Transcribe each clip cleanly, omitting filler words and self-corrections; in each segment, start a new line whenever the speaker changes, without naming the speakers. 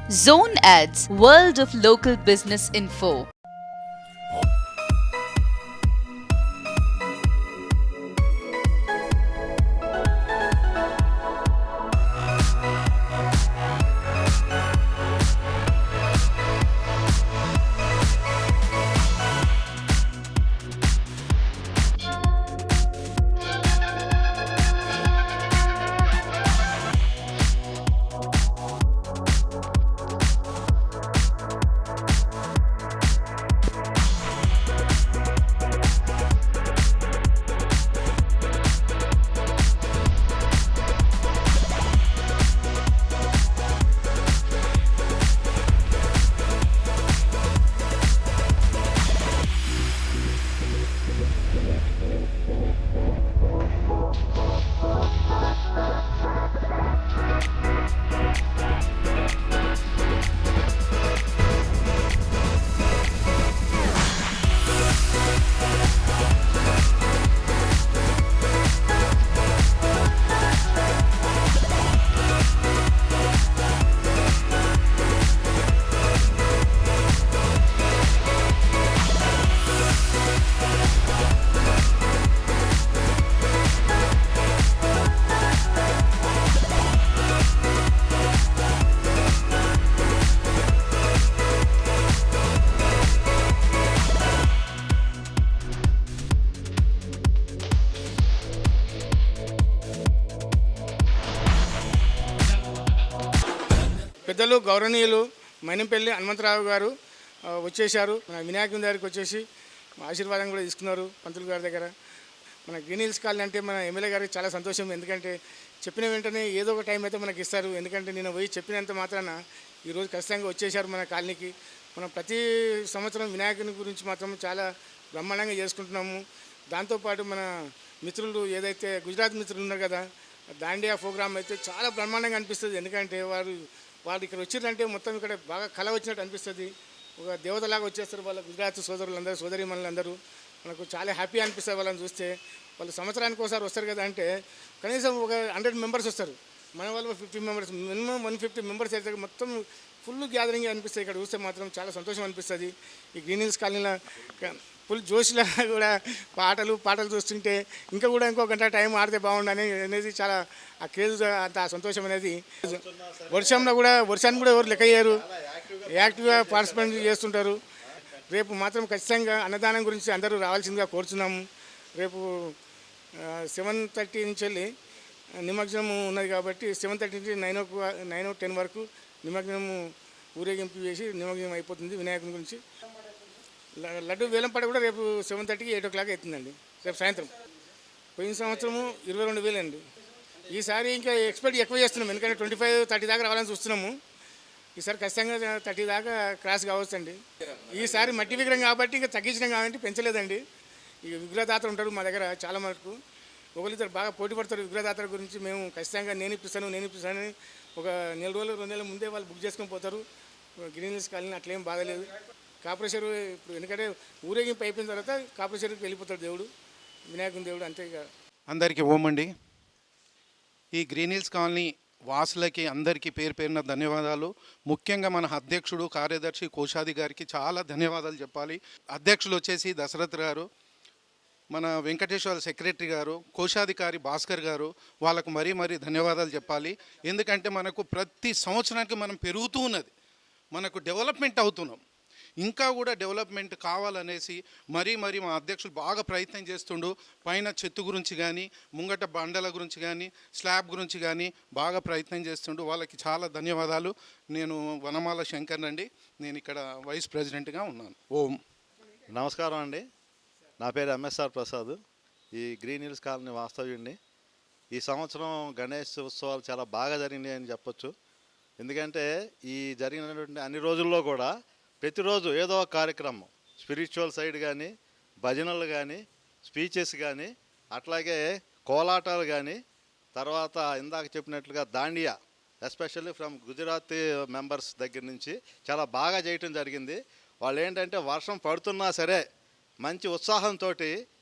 Zone Ads, World of Local Business Info.
పెద్దలు గౌరవనీయులు మైనంపల్లి హనుమంతరావు గారు వచ్చేశారు. మన వినాయకుని దగ్గరికి వచ్చేసి ఆశీర్వాదం కూడా తీసుకున్నారు పంతులు గారి దగ్గర. మన గ్రీన్ హిల్స్ కాలనీ అంటే మన ఎమ్మెల్యే గారికి చాలా సంతోషం. ఎందుకంటే చెప్పిన వెంటనే ఏదో ఒక టైం అయితే మనకి ఇస్తారు. ఎందుకంటే నేను పోయి చెప్పినంత మాత్రాన ఈరోజు ఖచ్చితంగా వచ్చేశారు మన కాలనీకి. మనం ప్రతి సంవత్సరం వినాయకుని గురించి మాత్రం చాలా బ్రహ్మాండంగా చేసుకుంటున్నాము. దాంతోపాటు మన మిత్రులు ఏదైతే గుజరాత్ మిత్రులు ఉన్నారు కదా, దాండియా ప్రోగ్రామ్ అయితే చాలా బ్రహ్మాండంగా అనిపిస్తుంది. ఎందుకంటే వాళ్ళు ఇక్కడ వచ్చిందంటే మొత్తం ఇక్కడ బాగా కళ వచ్చినట్టు అనిపిస్తుంది. ఒక దేవతలాగా వచ్చేస్తారు వాళ్ళ గుజరాత్ సోదరులందరూ, సోదరీమణులందరూ. మనకు చాలా హ్యాపీ అనిపిస్తుంది వాళ్ళని చూస్తే. వాళ్ళు సంవత్సరానికి ఒకసారి వస్తారు కదా, అంటే కనీసం ఒక 100 మెంబర్స్ వస్తారు. మన వాళ్ళు 50 మెంబర్స్, మినిమం 150 మెంబర్స్ అయితే మొత్తం ఫుల్ గ్యాదరింగ్ అనిపిస్తుంది. ఇక్కడ చూస్తే మాత్రం చాలా సంతోషం అనిపిస్తుంది. ఈ గ్రీన్ హిల్స్ కాలనీలో ఫుల్ జోష్లా కూడా పాటలు చూస్తుంటే ఇంకా కూడా ఇంకో గంట టైం ఆడితే బాగుండని అనేది చాలా ఆ క్రేజ్, అంత సంతోషం అనేది. వర్షాన్ని కూడా ఎవరు లెక్క చేయరు, యాక్టివ్గా పార్టిసిపేట్ చేస్తుంటారు. రేపు మాత్రం ఖచ్చితంగా అన్నదానం గురించి అందరూ రావాల్సిందిగా కోరుతున్నాము. రేపు 7:30 నుంచి వెళ్ళి నిమజ్జనం ఉన్నది కాబట్టి 7:30 నుంచి 9-10 వరకు నిమజ్జనము ఊరేగింపు చేసి నిమజ్జనం అయిపోతుంది వినాయకుని గురించి. లడ్డు వేలంపాట కూడా రేపు 7:30కి 8 o'clock అవుతుందండి, రేపు సాయంత్రం. పోయిన సంవత్సరము 22,000 అండి. ఈసారి ఇంకా ఎక్స్పెక్ట్ ఎక్కువ చేస్తున్నాం, ఎందుకంటే 25-30 దాకా రావాలని చూస్తున్నాము. ఈసారి ఖచ్చితంగా 30 దాకా క్రాస్ కావచ్చండి. ఈసారి మట్టి విగ్రహం కాబట్టి ఇంకా తగ్గించడం కాబట్టి పెంచలేదండి. ఇక విగ్రహదాతలు ఉంటారు మా దగ్గర చాలా మటుకు. ఒకరిద్దరు బాగా పోటీ పడతారు విగ్రహదాతల గురించి. మేము ఖచ్చితంగా నేను ఇప్పిస్తానని ఒక 4 రోజులు 2 నెలల ముందే వాళ్ళు బుక్ చేసుకొని పోతారు. గ్రీన్ హిల్స్ కాలనీ అట్లేం బాధలేదు. కాపరేశ్వరు ఇప్పుడు ఎందుకంటే ఊరేగింపు అయిపోయిన తర్వాత కాపరేశ్వరికి వెళ్ళిపోతాడు దేవుడు, వినాయకుని దేవుడు, అంతే. ఇక
అందరికీ ఓమండి. ఈ గ్రీన్ హిల్స్ కాలనీ వాసులకి అందరికీ పేరున ధన్యవాదాలు. ముఖ్యంగా మన అధ్యక్షుడు, కార్యదర్శి, కోశాది గారికి చాలా ధన్యవాదాలు చెప్పాలి. అధ్యక్షులు వచ్చేసి దశరథ్ గారు, మన వెంకటేశ్వర సెక్రటరీ గారు, కోశాధికారి భాస్కర్ గారు, వాళ్ళకు మరీ ధన్యవాదాలు చెప్పాలి. ఎందుకంటే మనకు ప్రతి సంవత్సరానికి మనం పెరుగుతూ ఉన్నది, మనకు డెవలప్మెంట్ అవుతున్నాం. ఇంకా కూడా డెవలప్మెంట్ కావాలనేసి మరీ మా అధ్యక్షులు బాగా ప్రయత్నం చేస్తుండు. పైన చెత్త గురించి కానీ, ముంగట బండల గురించి కానీ, స్లాబ్ గురించి కానీ బాగా ప్రయత్నం చేస్తుండు. వాళ్ళకి చాలా ధన్యవాదాలు. నేను వనమాల శంకర్ అండి, నేను ఇక్కడ వైస్ ప్రెసిడెంట్గా ఉన్నాను. ఓం
నమస్కారం అండి. నా పేరు ఎంఎస్ఆర్ ప్రసాద్, ఈ గ్రీన్ హిల్స్ కాలనీ వాస్తవ్యుడిని. ఈ సంవత్సరం గణేష్ ఉత్సవాలు చాలా బాగా జరిగినాయి అని చెప్పొచ్చు. ఎందుకంటే ఈ జరిగినటువంటి అన్ని రోజుల్లో కూడా ప్రతిరోజు ఏదో ఒక కార్యక్రమం, స్పిరిచువల్ సైడ్ కానీ, భజనలు కానీ, స్పీచెస్ కానీ, అట్లాగే కోలాటాలు కానీ, తర్వాత ఇందాక చెప్పినట్లుగా Dandiya, especially from Gujarat members దగ్గర నుంచి చాలా బాగా చేయటం జరిగింది. వాళ్ళు ఏంటంటే వర్షం పడుతున్నా సరే మంచి ఉత్సాహంతో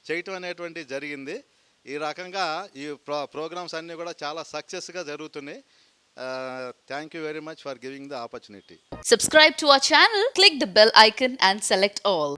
చేయటం అనేటువంటి జరిగింది. ఈ రకంగా ఈ ప్రోగ్రామ్స్ అన్నీ కూడా చాలా సక్సెస్గా జరుగుతున్నాయి. Thank you very much for giving the opportunity.
Subscribe to our channel, click the bell icon and select all.